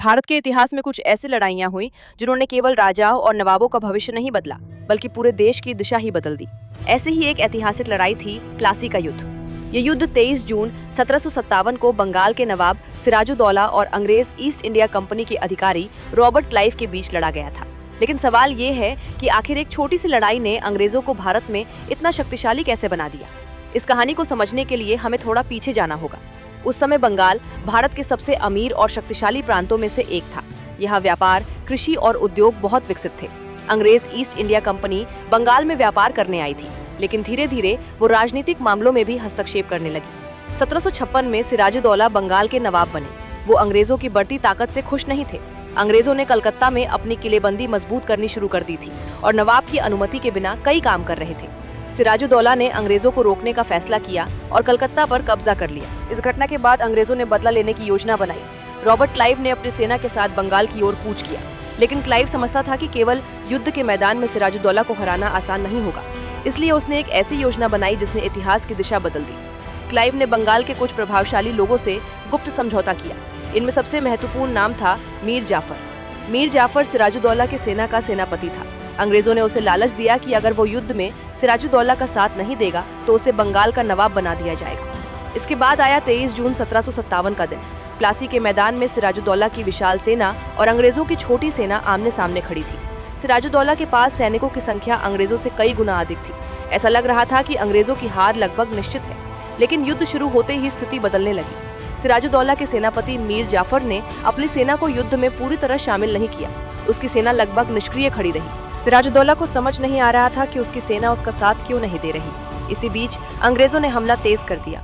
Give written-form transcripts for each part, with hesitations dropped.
भारत के इतिहास में कुछ ऐसी लड़ाइयां हुई जिन्होंने केवल राजाओं और नवाबों का भविष्य नहीं बदला बल्कि पूरे देश की दिशा ही बदल दी। ऐसे ही एक ऐतिहासिक लड़ाई थी प्लासी का युद्ध। ये युद्ध 23 जून 1757 को बंगाल के नवाब सिराजुद्दौला और अंग्रेज ईस्ट इंडिया कंपनी के अधिकारी रॉबर्ट क्लाइव के बीच लड़ा गया था। लेकिन सवाल ये है कि आखिर एक छोटी सी लड़ाई ने अंग्रेजों को भारत में इतना शक्तिशाली कैसे बना दिया। इस कहानी को समझने के लिए हमें थोड़ा पीछे जाना होगा। उस समय बंगाल भारत के सबसे अमीर और शक्तिशाली प्रांतों में से एक था। यहाँ व्यापार, कृषि और उद्योग बहुत विकसित थे। अंग्रेज ईस्ट इंडिया कंपनी बंगाल में व्यापार करने आई थी, लेकिन धीरे धीरे वो राजनीतिक मामलों में भी हस्तक्षेप करने लगी। 1756 में सिराजुद्दौला बंगाल के नवाब बने। वो अंग्रेजों की बढ़ती ताकत से खुश नहीं थे। अंग्रेजों ने कलकत्ता में अपनी किलेबंदी मजबूत करनी शुरू कर दी थी और नवाब की अनुमति के बिना कई काम कर रहे थे। सिराजुद्दौला ने अंग्रेजों को रोकने का फैसला किया और कलकत्ता पर कब्जा कर लिया। इस घटना के बाद अंग्रेजों ने बदला लेने की योजना बनाई। रॉबर्ट क्लाइव ने अपनी सेना के साथ बंगाल की ओर कूच किया, लेकिन क्लाइव समझता था कि केवल युद्ध के मैदान में सिराजुद्दौला को हराना आसान नहीं होगा। इसलिए उसने एक ऐसी योजना बनाई जिसने इतिहास की दिशा बदल दी। क्लाइव ने बंगाल के कुछ प्रभावशाली लोगों से गुप्त समझौता किया। इनमें सबसे महत्वपूर्ण नाम था मीर जाफर। मीर जाफर सिराजुद्दौला के सेना का सेनापति था। अंग्रेजों ने उसे लालच दिया कि अगर वो युद्ध में सिराजुद्दौला का साथ नहीं देगा तो उसे बंगाल का नवाब बना दिया जाएगा। इसके बाद आया 23 जून 1757 का दिन। प्लासी के मैदान में सिराजुद्दौला की विशाल सेना और अंग्रेजों की छोटी सेना आमने सामने खड़ी थी। सिराजुद्दौला के पास सैनिकों की संख्या अंग्रेजों से कई गुना अधिक थी। ऐसा लग रहा था कि अंग्रेजों की हार लगभग निश्चित है, लेकिन युद्ध शुरू होते ही स्थिति बदलने लगी। सिराजुद्दौला के सेनापति मीर जाफर ने अपनी सेना को युद्ध में पूरी तरह शामिल नहीं किया। उसकी सेना लगभग निष्क्रिय खड़ी रही। सिराजुद्दौला को समझ नहीं आ रहा था कि उसकी सेना उसका साथ क्यों नहीं दे रही। इसी बीच अंग्रेजों ने हमला तेज कर दिया।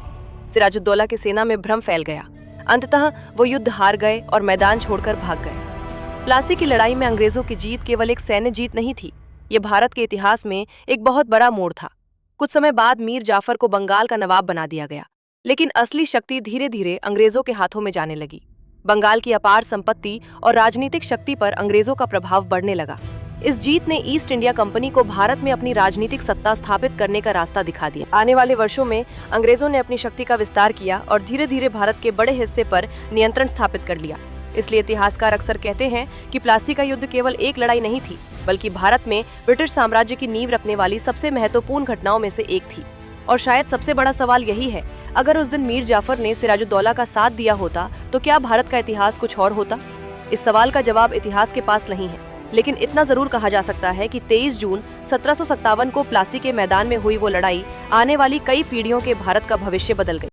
सिराजुद्दौला की सेना में भ्रम फैल गया। अंततः वो युद्ध हार गए और मैदान छोड़कर भाग गए। प्लासी की लड़ाई में अंग्रेजों की जीत केवल एक सैन्य जीत नहीं थी, ये भारत के इतिहास में एक बहुत बड़ा मोड़ था। कुछ समय बाद मीर जाफर को बंगाल का नवाब बना दिया गया, लेकिन असली शक्ति धीरे धीरे अंग्रेजों के हाथों में जाने लगी। बंगाल की अपार संपत्ति और राजनीतिक शक्ति पर अंग्रेजों का प्रभाव बढ़ने लगा। इस जीत ने ईस्ट इंडिया कंपनी को भारत में अपनी राजनीतिक सत्ता स्थापित करने का रास्ता दिखा दिया। आने वाले वर्षों में अंग्रेजों ने अपनी शक्ति का विस्तार किया और धीरे धीरे भारत के बड़े हिस्से पर नियंत्रण स्थापित कर लिया। इसलिए इतिहासकार अक्सर कहते हैं कि प्लासी का युद्ध केवल एक लड़ाई नहीं थी, बल्कि भारत में ब्रिटिश साम्राज्य की नींव रखने वाली सबसे महत्वपूर्ण घटनाओं में से एक थी। और शायद सबसे बड़ा सवाल यही है, अगर उस दिन मीर जाफर ने सिराजुद्दौला का साथ दिया होता तो क्या भारत का इतिहास कुछ और होता? इस सवाल का जवाब इतिहास के पास नहीं है, लेकिन इतना जरूर कहा जा सकता है कि 23 जून 1757 को प्लासी के मैदान में हुई वो लड़ाई आने वाली कई पीढ़ियों के भारत का भविष्य बदल गई।